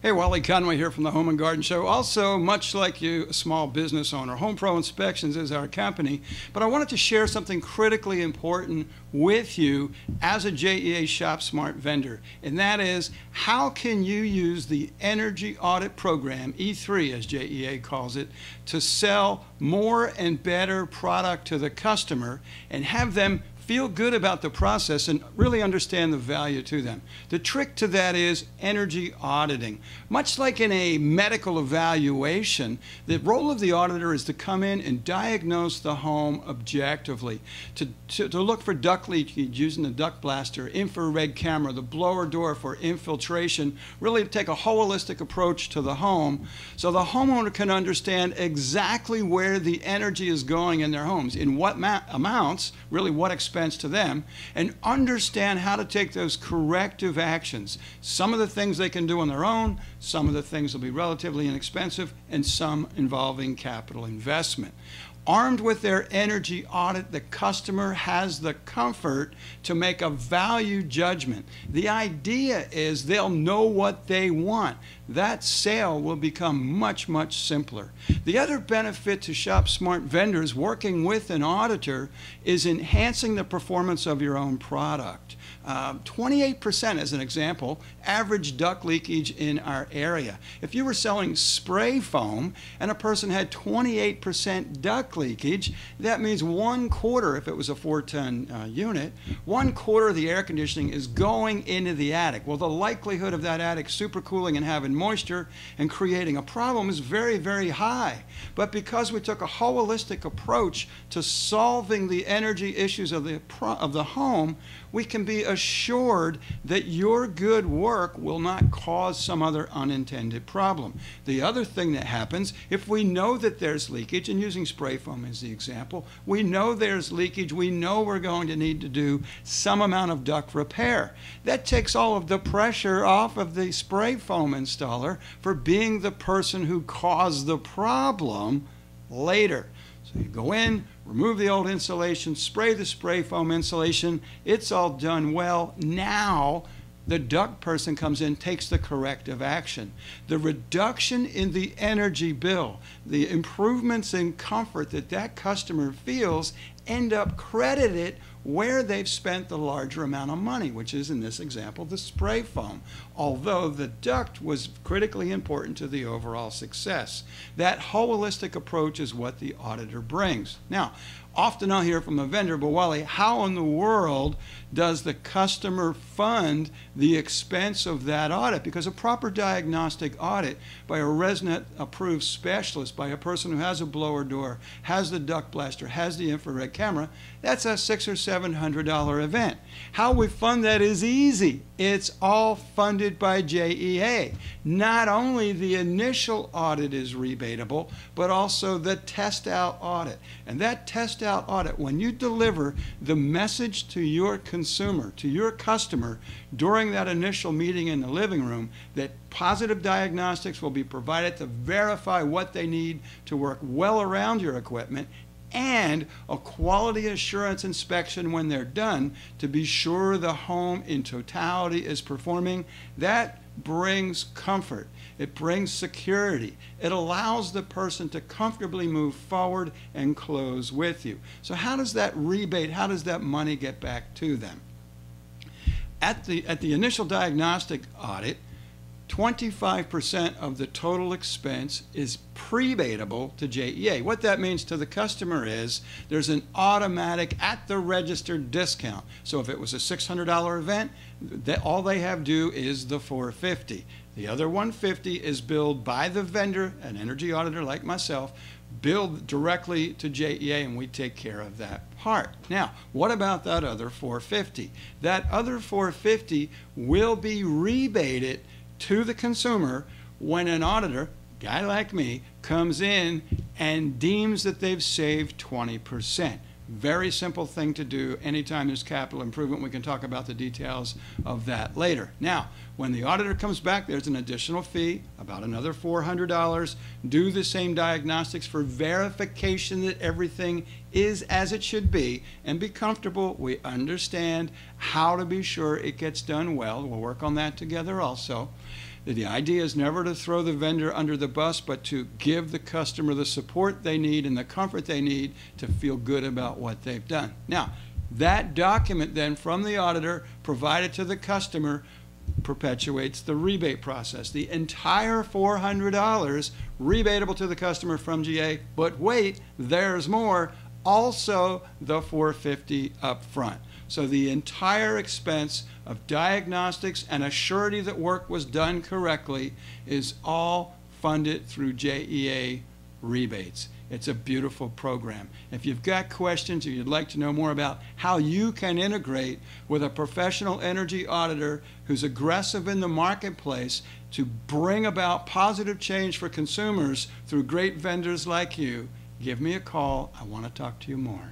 Hey, Wally Conway here from the Home and Garden Show. Also, much like you, a small business owner, Home Pro Inspections is our company, but I wanted to share something critically important with you as a JEA ShopSmart vendor, and that is, how can you use the Energy Audit Program, E3 as JEA calls it, to sell more and better product to the customer and have them feel good about the process and really understand the value to them. The trick to that is energy auditing. Much like in a medical evaluation, the role of the auditor is to come in and diagnose the home objectively, to look for duct leakage using the duct blaster, infrared camera, the blower door for infiltration, really to take a holistic approach to the home so the homeowner can understand exactly where the energy is going in their homes, in what amounts, really what expense to them, and understand how to take those corrective actions. Some of the things they can do on their own, some of the things will be relatively inexpensive, and some involving capital investment. Armed with their energy audit, the customer has the comfort to make a value judgment. The idea is they'll know what they want. That sale will become much, much simpler. The other benefit to ShopSmart vendors working with an auditor is enhancing the performance of your own product. 28% as an example, average duct leakage in our area. If you were selling spray foam and a person had 28% duct leakage, that means 1/4, if it was a 4-ton unit, 1/4 of the air conditioning is going into the attic. Well, the likelihood of that attic supercooling and having moisture and creating a problem is very, very high. But because we took a holistic approach to solving the energy issues of the home, we can be assured that your good work will not cause some other unintended problem. The other thing that happens, if we know that there's leakage, and using spray foam as the example, we know there's leakage, we know we're going to need to do some amount of duct repair. That takes all of the pressure off of the spray foam installer for being the person who caused the problem later. So you go in, remove the old insulation, spray the spray foam insulation, it's all done well. Now the duct person comes in, takes the corrective action. The reduction in the energy bill, the improvements in comfort that that customer feels end up credited where they've spent the larger amount of money, which is, in this example, the spray foam, although the duct was critically important to the overall success. That holistic approach is what the auditor brings. Now, often I'll hear from a vendor, but Wally, how in the world does the customer fund the expense of that audit? Because a proper diagnostic audit by a ResNet approved specialist, by a person who has a blower door, has the duct blaster, has the infrared camera, that's a $600 or $700 event. How we fund that is easy. It's all funded by JEA. Not only the initial audit is rebatable, but also the test out audit. And that test out audit, when you deliver the message to your consumer, to your customer, during that initial meeting in the living room, that positive diagnostics will be provided to verify what they need to work well around your equipment, and a quality assurance inspection when they're done to be sure the home in totality is performing, that brings comfort. It brings security. It allows the person to comfortably move forward and close with you. So how does that rebate, how does that money get back to them? At the initial diagnostic audit, 25% of the total expense is prebatable to JEA. What that means to the customer is there's an automatic at the register discount. So if it was a $600 event, all they have to do is the $450. The other $150 is billed by the vendor, an energy auditor like myself, billed directly to JEA, and we take care of that part. Now, what about that other $450? That other $450 will be rebated to the consumer when an auditor, guy like me, comes in and deems that they've saved 20%. Very simple thing to do anytime there's capital improvement. We can talk about the details of that later. Now, when the auditor comes back, there's an additional fee, about another $400. Do the same diagnostics for verification that everything is as it should be, and be comfortable. We understand how to be sure it gets done well. We'll work on that together also. The idea is never to throw the vendor under the bus, but to give the customer the support they need and the comfort they need to feel good about what they've done. Now, that document then from the auditor provided to the customer perpetuates the rebate process. The entire $400 rebatable to the customer from GA, but wait, there's more, also the $450 up front. So the entire expense of diagnostics and a surety that work was done correctly is all funded through JEA rebates. It's a beautiful program. If you've got questions or you'd like to know more about how you can integrate with a professional energy auditor who's aggressive in the marketplace to bring about positive change for consumers through great vendors like you, give me a call. I want to talk to you more.